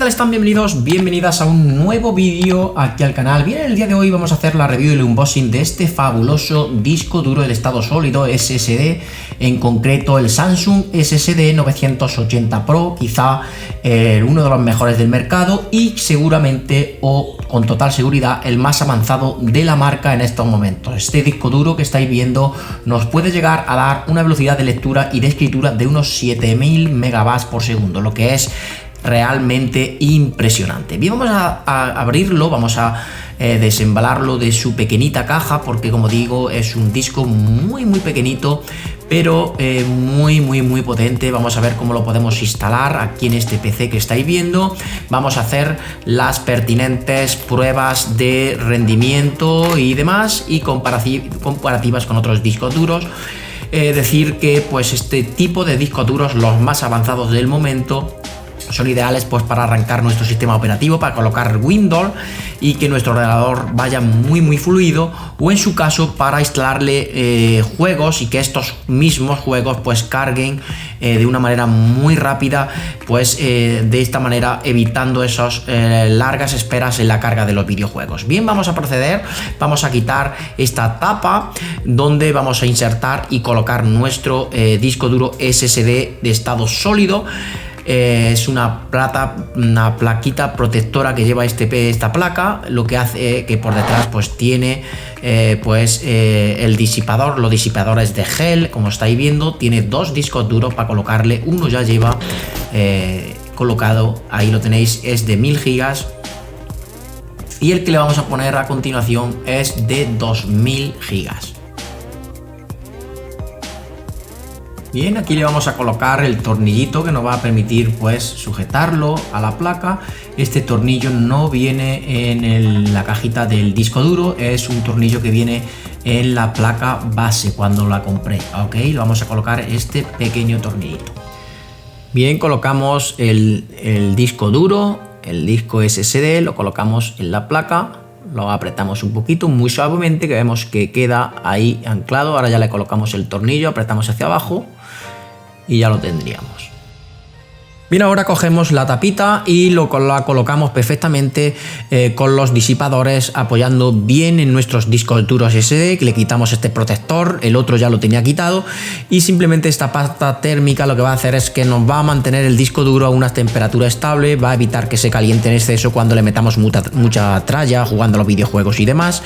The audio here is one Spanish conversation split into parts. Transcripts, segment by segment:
tal están? Bienvenidos, bienvenidas a un nuevo vídeo aquí al canal. Bien, el día de hoy vamos a hacer la review y el unboxing de este fabuloso disco duro de estado sólido SSD, en concreto el Samsung SSD 980 Pro, quizá uno de los mejores del mercado y seguramente o con total seguridad el más avanzado de la marca en estos momentos. Este disco duro que estáis viendo nos puede llegar a dar una velocidad de lectura y de escritura de unos 7000 megabytes por segundo, lo que es realmente impresionante. Bien, vamos a abrirlo, vamos a desembalarlo de su pequeñita caja, porque como digo es un disco muy pequeñito, pero muy potente. Vamos a ver cómo lo podemos instalar aquí en este PC que estáis viendo. Vamos a hacer las pertinentes pruebas de rendimiento y demás, y comparativas con otros discos duros. Decir que pues este tipo de discos duros, los más avanzados del momento, son ideales pues para arrancar nuestro sistema operativo, para colocar Windows y que nuestro ordenador vaya muy fluido, o en su caso para instalarle juegos y que estos mismos juegos pues carguen de una manera muy rápida, pues de esta manera evitando esas largas esperas en la carga de los videojuegos. Bien, vamos a proceder, vamos a quitar esta tapa donde vamos a insertar y colocar nuestro disco duro SSD de estado sólido. Es una plaquita protectora que lleva esta placa, lo que hace que por detrás pues tiene el disipador. Los disipadores de gel, como estáis viendo, tiene dos discos duros para colocarle. Uno ya lleva colocado, ahí lo tenéis, es de 1000 gigas, y el que le vamos a poner a continuación es de 2000 gigas. Bien, aquí le vamos a colocar el tornillito que nos va a permitir pues sujetarlo a la placa. Este tornillo no viene en la cajita del disco duro, es un tornillo que viene en la placa base cuando la compré. Ok, le vamos a colocar este pequeño tornillito. Bien, colocamos el disco duro, el disco SSD, lo colocamos en la placa. Lo apretamos un poquito, muy suavemente, que vemos que queda ahí anclado. Ahora ya le colocamos el tornillo, apretamos hacia abajo y ya lo tendríamos. Bien, ahora cogemos la tapita y la colocamos perfectamente con los disipadores apoyando bien en nuestros discos duros SD, que le quitamos este protector, el otro ya lo tenía quitado, y simplemente esta pasta térmica lo que va a hacer es que nos va a mantener el disco duro a una temperatura estable, va a evitar que se caliente en exceso cuando le metamos mucha tralla jugando a los videojuegos y demás.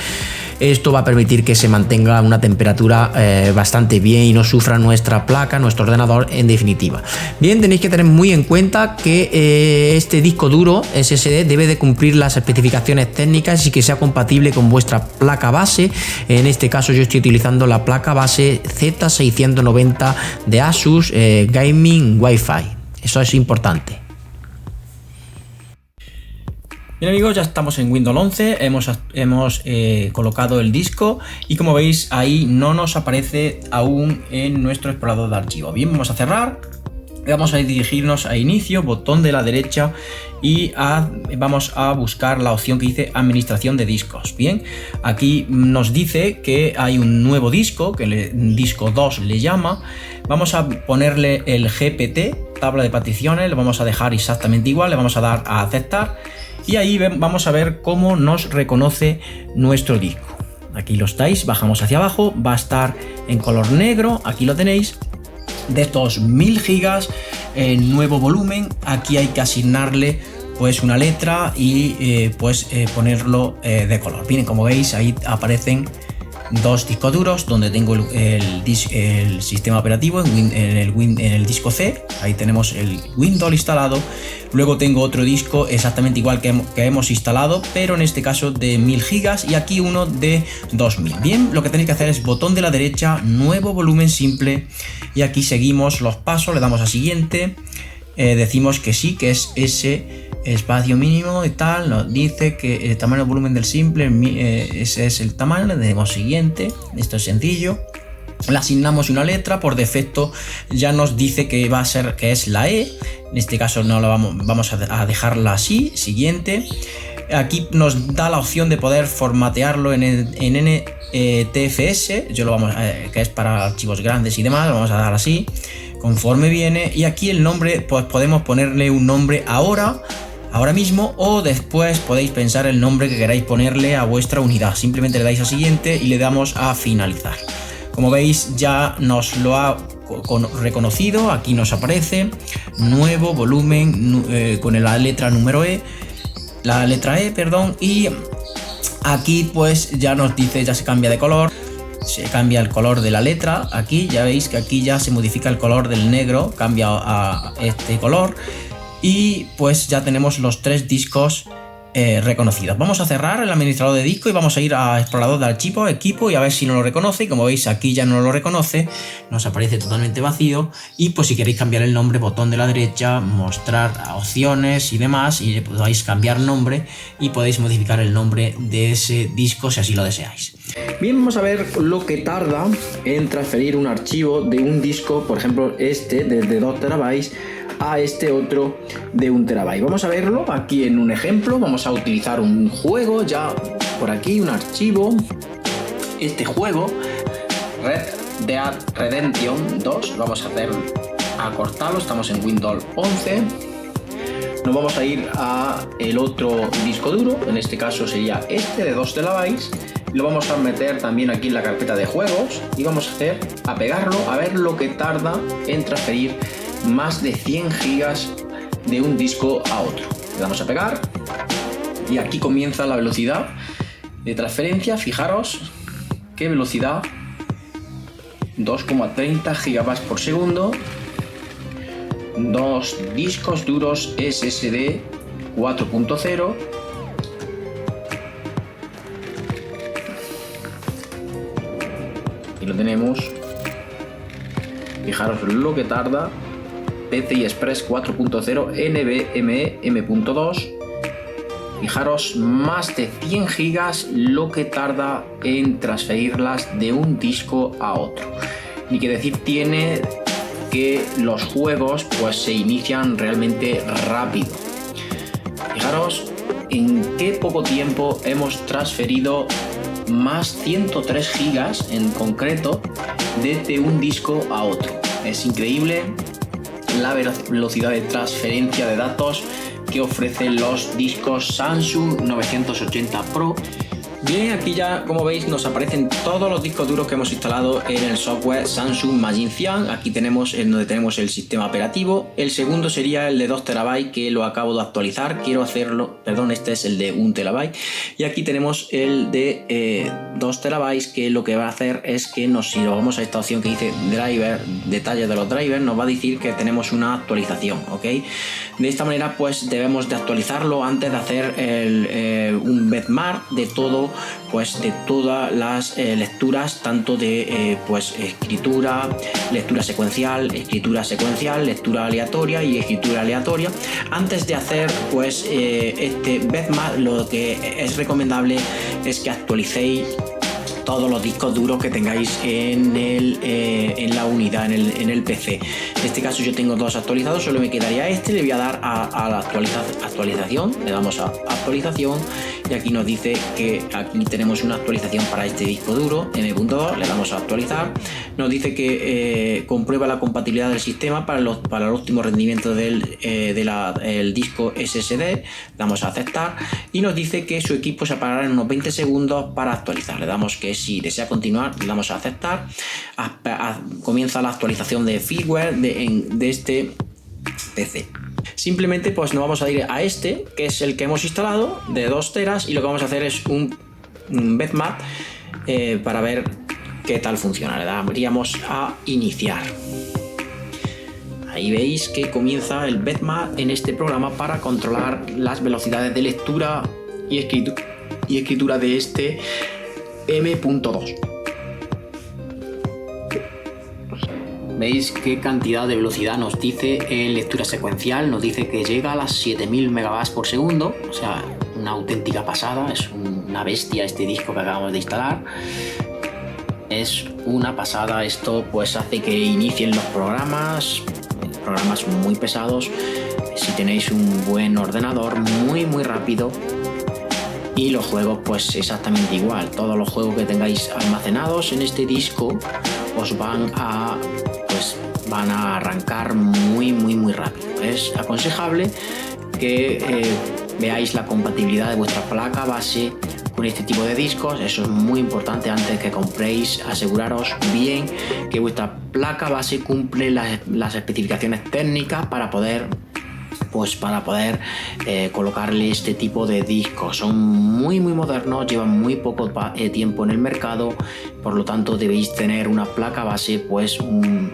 Esto va a permitir que se mantenga una temperatura bastante bien y no sufra nuestra placa, nuestro ordenador en definitiva. Bien, tenéis que tener muy en cuenta que este disco duro SSD debe de cumplir las especificaciones técnicas y que sea compatible con vuestra placa base. En este caso yo estoy utilizando la placa base Z690 de Asus Gaming Wi-Fi. Eso es importante. Bien amigos, ya estamos en Windows 11, hemos colocado el disco y como veis ahí no nos aparece aún en nuestro explorador de archivos. Bien, vamos a cerrar, vamos a dirigirnos a inicio, botón de la derecha, y vamos a buscar la opción que dice administración de discos. Bien, aquí nos dice que hay un nuevo disco, que disco 2 le llama. Vamos a ponerle el GPT, tabla de particiones, lo vamos a dejar exactamente igual, le vamos a dar a aceptar. Y ahí vamos a ver cómo nos reconoce nuestro disco. Aquí lo estáis, bajamos hacia abajo, va a estar en color negro, aquí lo tenéis, de 2000 gigas, nuevo volumen. Aquí hay que asignarle pues una letra y ponerlo de color. Bien, como veis ahí aparecen dos discos duros donde tengo el sistema operativo en el disco C. Ahí tenemos el Windows instalado. Luego tengo otro disco exactamente igual que hemos instalado, pero en este caso de 1000 gigas, y aquí uno de 2000. Bien, lo que tenéis que hacer es botón de la derecha, nuevo volumen simple, y aquí seguimos los pasos, le damos a siguiente, decimos que sí, que es ese espacio mínimo y tal, nos dice que el tamaño del volumen del simple, ese es el tamaño, le damos siguiente. Esto es sencillo. Le asignamos una letra, por defecto ya nos dice que va a ser, que es la E. En este caso no lo vamos a dejarla así, siguiente. Aquí nos da la opción de poder formatearlo en NTFS, que es para archivos grandes y demás, lo vamos a dar así, conforme viene. Y aquí el nombre, pues podemos ponerle un nombre ahora ahora mismo, o después podéis pensar el nombre que queráis ponerle a vuestra unidad. Simplemente le dais a siguiente y le damos a finalizar. Como veis, ya nos lo ha reconocido. Aquí nos aparece nuevo volumen con la letra número E, la letra E, perdón, y aquí pues ya nos dice, ya se cambia de color, se cambia el color de la letra. Aquí ya veis que aquí ya se modifica el color del negro, cambia a este color, y pues ya tenemos los 3 discos reconocidos. Vamos a cerrar el administrador de disco y vamos a ir a explorador de archivos, equipo, y a ver si no lo reconoce. Y como veis, aquí ya no lo reconoce, nos aparece totalmente vacío. Y pues si queréis cambiar el nombre, botón de la derecha, mostrar opciones y demás, y le podéis cambiar nombre y podéis modificar el nombre de ese disco si así lo deseáis. Bien, vamos a ver lo que tarda en transferir un archivo de un disco, por ejemplo este desde 2 terabytes a este otro de 1 terabyte. Vamos a verlo aquí en un ejemplo. Vamos a utilizar un juego, ya por aquí un archivo, este juego Red Dead Redemption 2. Vamos a cortarlo, estamos en Windows 11. Nos vamos a ir a el otro disco duro, en este caso sería este de 2 terabytes. Lo vamos a meter también aquí en la carpeta de juegos y vamos a pegarlo, a ver lo que tarda en transferir más de 100 gigas de un disco a otro. Le damos a pegar y aquí comienza la velocidad de transferencia. Fijaros qué velocidad, 2,30 gigabytes por segundo, 2 discos duros SSD 4.0. Y lo tenemos. Fijaros lo que tarda. PCI Express 4.0 NVMe M.2. Fijaros, más de 100 gigas lo que tarda en transferirlas de un disco a otro. Ni que decir tiene que los juegos pues se inician realmente rápido. Fijaros en qué poco tiempo hemos transferido más 103 gigas en concreto desde un disco a otro. Es increíble la velocidad de transferencia de datos que ofrecen los discos Samsung 980 Pro. Bien, aquí ya como veis nos aparecen todos los discos duros que hemos instalado en el software Samsung Magician. Aquí tenemos donde tenemos el sistema operativo. El segundo sería el de 2 terabytes que lo acabo de actualizar. Quiero hacerlo, perdón, este es el de 1 terabyte. Y aquí tenemos el de 2 terabytes que lo que va a hacer es que si nos vamos a esta opción que dice driver, detalles de los drivers, nos va a decir que tenemos una actualización, ¿ok? De esta manera pues debemos de actualizarlo antes de hacer un benchmark de todo, pues de todas las lecturas, tanto de escritura, lectura secuencial, lectura aleatoria y escritura aleatoria. Antes de hacer pues este benchmark, lo que es recomendable es que actualicéis todos los discos duros que tengáis en la unidad, en el PC. En este caso yo tengo 2 actualizados, solo me quedaría este. Le voy a dar a la actualización, le damos a actualización y aquí nos dice que aquí tenemos una actualización para este disco duro M.2, le damos a actualizar. Nos dice que comprueba la compatibilidad del sistema para el óptimo rendimiento del disco SSD, le damos a aceptar y nos dice que su equipo se apagará en unos 20 segundos para actualizar. Le damos que si desea continuar, le damos a aceptar. Comienza la actualización de firmware de este PC. Simplemente pues nos vamos a ir a este, que es el que hemos instalado, de 2 teras, y lo que vamos a hacer es un benchmark para ver qué tal funciona. Le daríamos a iniciar. Ahí veis que comienza el benchmark en este programa para controlar las velocidades de lectura y escritura de este M.2. Veis qué cantidad de velocidad nos dice en lectura secuencial. Nos dice que llega a las 7000 megabytes por segundo, o sea, una auténtica pasada. Es una bestia este disco que acabamos de instalar. Es una pasada. Esto pues hace que inicien los programas muy pesados. Si tenéis un buen ordenador, muy rápido. Y los juegos pues exactamente igual. Todos los juegos que tengáis almacenados en este disco os van a arrancar muy rápido. Es aconsejable que veáis la compatibilidad de vuestra placa base con este tipo de discos. Eso es muy importante antes que compréis. Aseguraros bien que vuestra placa base cumple las especificaciones técnicas para poder colocarle este tipo de discos. Son muy modernos, llevan muy poco tiempo en el mercado, por lo tanto debéis tener una placa base pues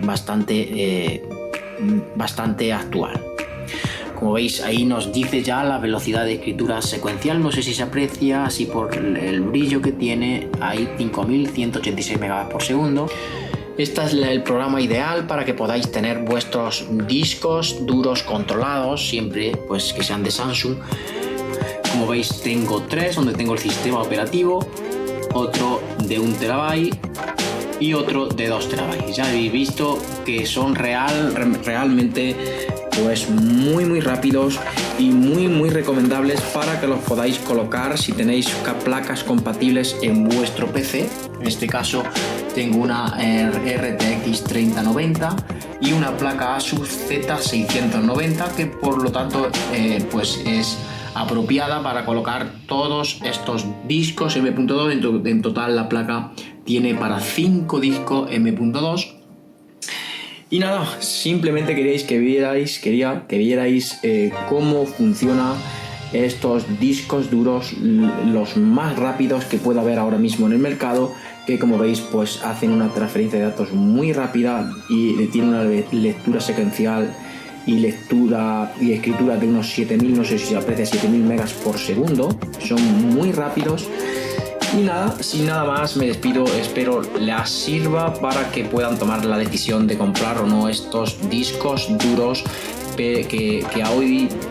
bastante actual. Como veis, ahí nos dice ya la velocidad de escritura secuencial. No sé si se aprecia así por el brillo que tiene. Hay 5186 megabytes por segundo. Este es el programa ideal para que podáis tener vuestros discos duros controlados, siempre pues que sean de Samsung. Como veis, tengo 3 donde tengo el sistema operativo, otro de 1 terabyte y otro de 2 terabytes. Ya habéis visto que son realmente pues muy rápidos y muy recomendables para que los podáis colocar si tenéis placas compatibles en vuestro PC. En este caso tengo una RTX 3090 y una placa Asus Z690 que por lo tanto pues es apropiada para colocar todos estos discos M.2. En total la placa tiene para 5 discos M.2. Y nada, simplemente quería que vierais cómo funcionan estos discos duros, los más rápidos que pueda haber ahora mismo en el mercado, que como veis pues hacen una transferencia de datos muy rápida y tiene una lectura secuencial y lectura y escritura de unos 7000, no sé si se aprecia, 7000 megas por segundo. Son muy rápidos. Y nada, sin nada más me despido, espero les sirva para que puedan tomar la decisión de comprar o no estos discos duros que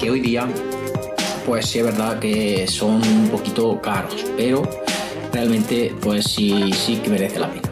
hoy día pues sí es verdad que son un poquito caros, pero realmente pues sí que merece la pena.